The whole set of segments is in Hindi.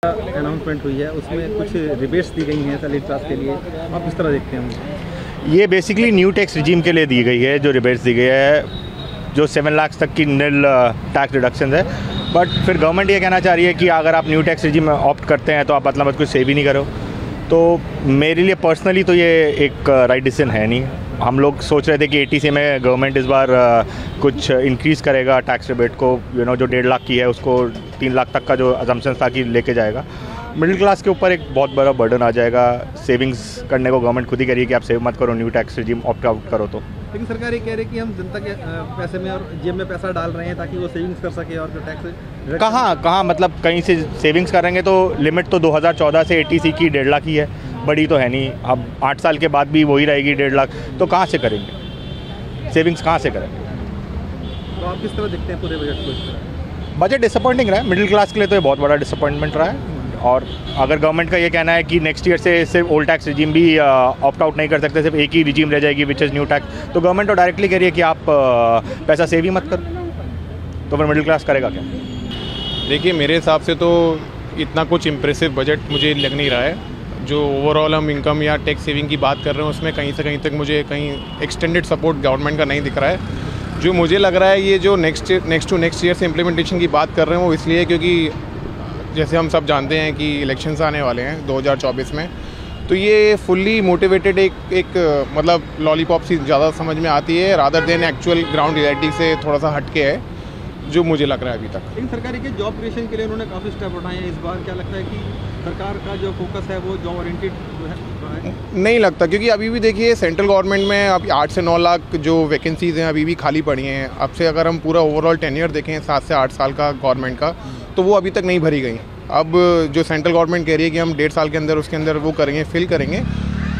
अनाउंसमेंट हुई है, उसमें कुछ रिबेट्स दी गई हैं सैलरी क्लास के लिए, आप किस तरह देखते हैं? ये बेसिकली न्यू टैक्स रिजीम के लिए दी गई है, जो रिबेट्स दी गई है, जो 7 लाख तक की निल टैक्स रिडक्शन है। बट फिर गवर्नमेंट ये कहना चाह रही है कि अगर आप न्यू टैक्स रिजीम में ऑप्ट करते हैं तो आप मतलब कुछ सेव ही नहीं करो। तो मेरे लिए पर्सनली तो ये एक राइट डिसीजन है नहीं। हम लोग सोच रहे थे कि एटीसी में गवर्नमेंट इस बार कुछ इंक्रीज़ करेगा टैक्स रिबेट को, जो 1.5 लाख की है उसको 3 लाख तक का जो अजम्पशन था कि लेके जाएगा। मिडिल क्लास के ऊपर एक बहुत बड़ा बर्डन आ जाएगा। सेविंग्स करने को गवर्नमेंट खुद ही कह रही है कि आप सेव मत करो, new tax regime opt out करो। तो लेकिन सरकार ये कह रही है कि हम जनता के पैसे में और जेब में पैसा डाल रहे हैं ताकि वो सेविंग्स कर सके, और जो टैक्स कहाँ मतलब कहीं से सेविंग्स करेंगे तो लिमिट तो 2014 से एटीसी की 1.5 लाख ही है, बड़ी तो है नहीं। अब 8 साल के बाद भी वही रहेगी 1.5 लाख, तो कहाँ से करेंगे सेविंग्स, कहाँ से करेंगे? तो आप किस तरह देखते हैं पूरे बजट को? बजट डिसअपॉइंटिंग रहा है, मिडिल क्लास के लिए तो ये बहुत बड़ा डिसअपॉइंटमेंट रहा है। और अगर गवर्नमेंट का ये कहना है कि नेक्स्ट ईयर से सिर्फ ओल्ड टैक्स रिजीम भी ऑप्ट आउट नहीं कर सकते, सिर्फ एक ही रिजीम रह जाएगी विच इज़ न्यू टैक्स, तो गवर्नमेंट तो डायरेक्टली कह रही है कि आप पैसा सेव ही मत करो, तो फिर मिडिल क्लास करेगा क्या? देखिए, मेरे हिसाब से तो इतना कुछ इम्प्रेसिव बजट मुझे लग नहीं रहा है। जो ओवरऑल हम इनकम या टैक्स सेविंग की बात कर रहे हैं उसमें कहीं से कहीं तक मुझे कहीं एक्सटेंडेड सपोर्ट गवर्नमेंट का नहीं दिख रहा है। जो मुझे लग रहा है ये जो नेक्स्ट टू नेक्स्ट ईयर से इम्प्लीमेंटेशन की बात कर रहे हैं वो इसलिए क्योंकि जैसे हम सब जानते हैं कि इलेक्शंस आने वाले हैं 2024 में, तो ये फुल्ली मोटिवेटेड एक मतलब लॉलीपॉप सी ज़्यादा समझ में आती है rather than actual ground reality से थोड़ा सा हटके है, जो मुझे लग रहा है अभी तक। लेकिन सरकार के जॉब क्रिएशन के लिए उन्होंने काफ़ी स्टेप उठाए हैं इस बार। क्या लगता है कि सरकार का जो फोकस है वो जॉब ओरिएंटेड है? नहीं लगता, क्योंकि अभी भी देखिए सेंट्रल गवर्नमेंट में अभी 8 से 9 लाख जो वैकेंसीज़ हैं अभी भी खाली पड़ी हैं। अब से अगर हम पूरा ओवरऑल टेन्योर देखें 7 से 8 साल का गवर्नमेंट का, तो वो अभी तक नहीं भरी गई। अब जो सेंट्रल गवर्नमेंट कह रही है कि हम 1.5 साल के अंदर उसके अंदर वो करेंगे, फिल करेंगे,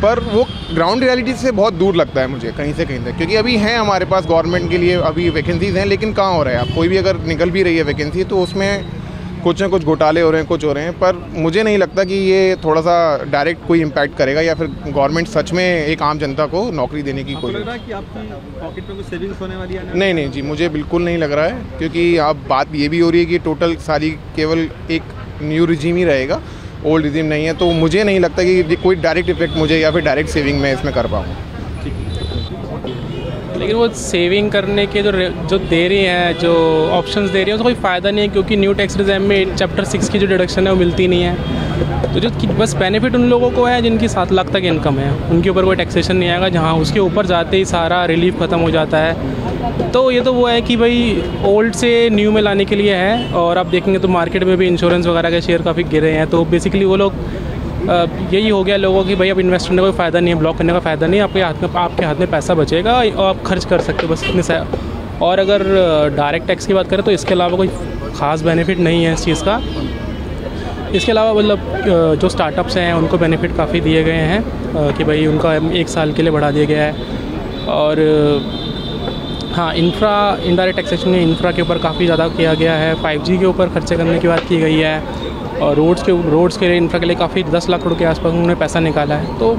पर वो ग्राउंड रियलिटी से बहुत दूर लगता है मुझे कहीं से कहीं तक। क्योंकि अभी हैं हमारे पास गवर्नमेंट के लिए अभी वैकेंसीज़ हैं, लेकिन कहाँ हो रहा है? आप कोई भी अगर निकल भी रही है वैकेंसी तो उसमें कुछ ना कुछ घोटाले हो रहे हैं, कुछ हो रहे हैं। पर मुझे नहीं लगता कि ये थोड़ा सा डायरेक्ट कोई इम्पैक्ट करेगा या फिर गवर्नमेंट सच में एक आम जनता को नौकरी देने की कोई। लग रहा है कि आपकी पॉकेट में कुछ सेविंग्स होने वाली है? नहीं जी, मुझे बिल्कुल नहीं लग रहा है, क्योंकि अब बात ये भी हो रही है कि टोटल सारी केवल एक न्यू रिजीम ही रहेगा, ओल्ड रिजीम नहीं है। तो मुझे नहीं लगता कि कोई डायरेक्ट इफेक्ट मुझे या फिर डायरेक्ट सेविंग में इसमें कर पाऊँ। लेकिन वो सेविंग करने के जो दे रही हैं, जो ऑप्शंस दे रही है उसका कोई फ़ायदा नहीं है, क्योंकि न्यू टैक्स रिजीम में चैप्टर 6 की जो डिडक्शन है वो मिलती नहीं है। तो जो बस बेनिफिट उन लोगों को है जिनकी 7 लाख तक इनकम है, उनके ऊपर कोई टैक्सेशन नहीं आएगा। जहाँ उसके ऊपर जाते ही सारा रिलीफ ख़त्म हो जाता है। तो ये तो वो है कि भाई ओल्ड से न्यू में लाने के लिए है। और आप देखेंगे तो मार्केट में भी इंश्योरेंस वगैरह के शेयर काफ़ी गिरे हैं। तो बेसिकली वो लोग यही हो गया लोगों की भाई अब इन्वेस्ट करने का कोई फ़ायदा नहीं है, ब्लॉक करने का फ़ायदा नहीं है। आपके हाथ में पैसा बचेगा और आप खर्च कर सकते हो बस इतने से। और अगर डायरेक्ट टैक्स की बात करें तो इसके अलावा कोई ख़ास बेनिफिट नहीं है इस चीज़ का। इसके अलावा मतलब जो स्टार्टअप्स हैं उनको बेनिफिट काफ़ी दिए गए हैं कि भाई उनका 1 साल के लिए बढ़ा दिया गया है। और हाँ, इनडायरेक्ट टैक्सेशन में इंफ्रा के ऊपर काफ़ी ज़्यादा किया गया है। 5G के ऊपर खर्चे करने की बात की गई है। और रोड्स के लिए इंफ्रा के लिए काफ़ी 10 लाख करोड़ के आसपास उन्होंने पैसा निकाला है। तो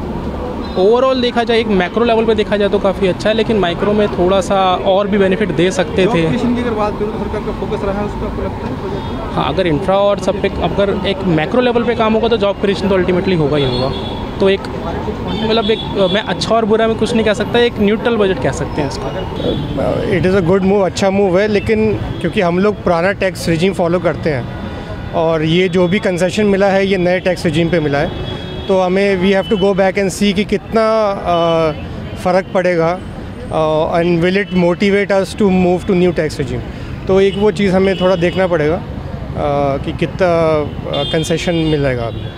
ओवरऑल देखा जाए, एक मैक्रो लेवल पे देखा जाए तो काफ़ी अच्छा है, लेकिन माइक्रो में थोड़ा सा और भी बेनिफिट दे सकते थे। अगर बात करूँ तो सरकार का फोकस रहा है उस पर, आपको लगता है? हाँ, अगर इंफ्रा और सब पे अगर एक मैक्रो लेवल पे काम होगा तो जॉब क्रिएशन तो अल्टीमेटली होगा ही होगा। तो एक मतलब एक मैं अच्छा और बुरा में कुछ नहीं कह सकता, एक न्यूट्रल बजट कह सकते हैं इसका। It is a good move, अच्छा मूव है, लेकिन क्योंकि हम लोग पुराना टैक्स रिजीम फॉलो करते हैं और ये जो भी कंसेशन मिला है ये नए टैक्स रिजीम पे मिला है, तो हमें we have to go back and see कि कितना फ़र्क पड़ेगा and will it motivate us to move to new tax regime. तो एक वो चीज़ हमें थोड़ा देखना पड़ेगा कि कितना कंसेशन मिलेगा अभी।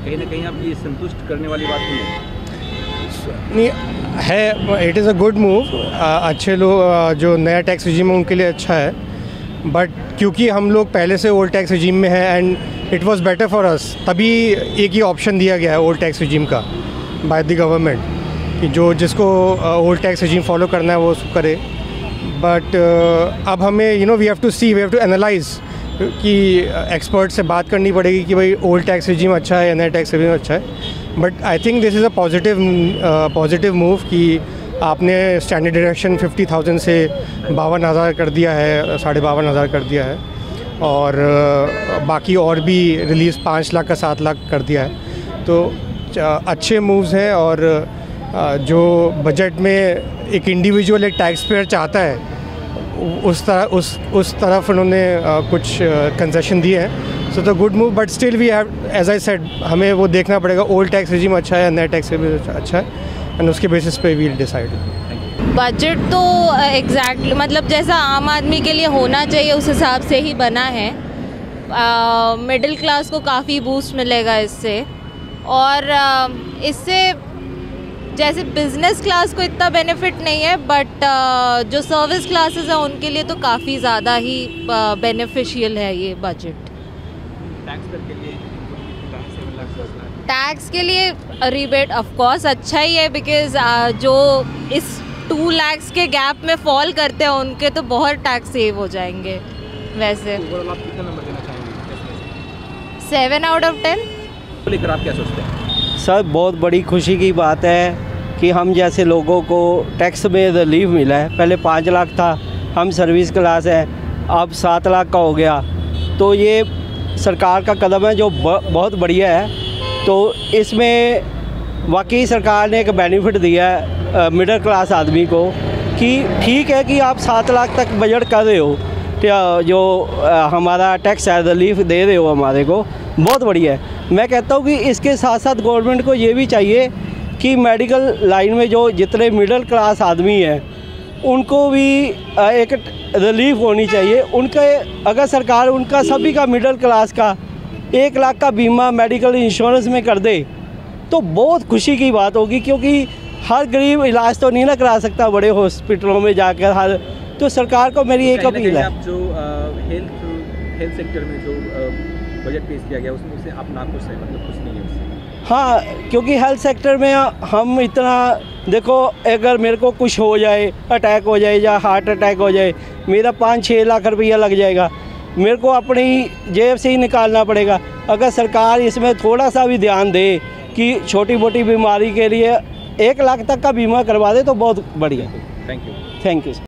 कहीं ना कहीं आप ये संतुष्ट करने वाली बात नहीं है। It is a good move, अच्छे लोग जो नया टैक्स रिजीम है उनके लिए अच्छा है, बट क्योंकि हम लोग पहले से ओल्ड टैक्स रिजीम में है and it was better for us, तभी एक ही ऑप्शन दिया गया है ओल्ड टैक्स रिजीम का बाय द गवर्नमेंट कि जो जिसको ओल्ड टैक्स रिजीम फॉलो करना है वो उसको करे। बट अब हमें वी हैव टू एनालाइज कि एक्सपर्ट से बात करनी पड़ेगी कि भाई ओल्ड टैक्स रिजीम अच्छा है या नया टैक्स रिजीम अच्छा है। But I think this is a positive move कि आपने स्टैंडर्ड डिडक्शन 50,000 से 52,000 कर दिया है, 52,500 कर दिया है। और बाकी और भी रिलीज़ 5 लाख का 7 लाख कर दिया है। तो अच्छे मूव्स हैं और जो बजट में एक इंडिविजुअल एक टैक्स पेयर चाहता है उस तरफ उन्होंने कुछ कंसेशन दिए हैं। So the good move, but still we have, as I said, हमें वो देखना पड़ेगा ओल्ड टैक्स रिजीम अच्छा है या नया टैक्स अच्छा है, एंड उसके बेसिस पे वील डिसाइड। बजट तो एग्जैक्टली मतलब जैसा आम आदमी के लिए होना चाहिए उस हिसाब से ही बना है। मिडिल क्लास को काफ़ी बूस्ट मिलेगा इससे, और इससे जैसे बिज़नेस क्लास को इतना बेनिफिट नहीं है, बट जो सर्विस क्लासेस हैं उनके लिए तो काफ़ी ज़्यादा ही बेनिफिशियल है ये बजट। टैक्स के लिए रिबेट ऑफ कोर्स अच्छा ही है, बिकॉज जो इस 2 लाख के गैप में फॉल करते हैं उनके तो बहुत टैक्स सेव हो जाएंगे। वैसे 7 आउट ऑफ 10 लेकर आप क्या सोचते हैं? सर बहुत बड़ी खुशी की बात है कि हम जैसे लोगों को टैक्स में रिलीफ मिला है। पहले 5 लाख था, हम सर्विस क्लास है, अब 7 लाख का हो गया। तो ये सरकार का कदम है जो बहुत बढ़िया है। तो इसमें वाकई सरकार ने एक बेनिफिट दिया है मिडिल क्लास आदमी को कि ठीक है कि आप 7 लाख तक बजट कर रहे हो, जो हमारा टैक्स रिलीफ दे रहे हो हमारे को, बहुत बढ़िया है। मैं कहता हूँ कि इसके साथ साथ गवर्नमेंट को ये भी चाहिए कि मेडिकल लाइन में जो जितने मिडिल क्लास आदमी हैं उनको भी एक रिलीफ होनी चाहिए। उनके अगर सरकार उनका सभी का मिडिल क्लास का 1 लाख का बीमा मेडिकल इंश्योरेंस में कर दे तो बहुत खुशी की बात होगी, क्योंकि हर गरीब इलाज तो नहीं ना करा सकता बड़े हॉस्पिटलों में जाकर हर। तो सरकार को मेरी एक अपील है, जो हेल्थ सेक्टर में जो बजट पेश किया गया उसमें से आप नाखुश हैं, मतलब खुश नहीं है उससे? हाँ, क्योंकि हेल्थ सेक्टर में हम इतना देखो, अगर मेरे को कुछ हो जाए, अटैक हो जाए या हार्ट अटैक हो जाए, मेरा 5-6 लाख रुपया लग जाएगा, मेरे को अपनी जेब से ही निकालना पड़ेगा। अगर सरकार इसमें थोड़ा सा भी ध्यान दे कि छोटी मोटी बीमारी के लिए 1 लाख तक का बीमा करवा दे तो बहुत बढ़िया। Thank you. Thank you.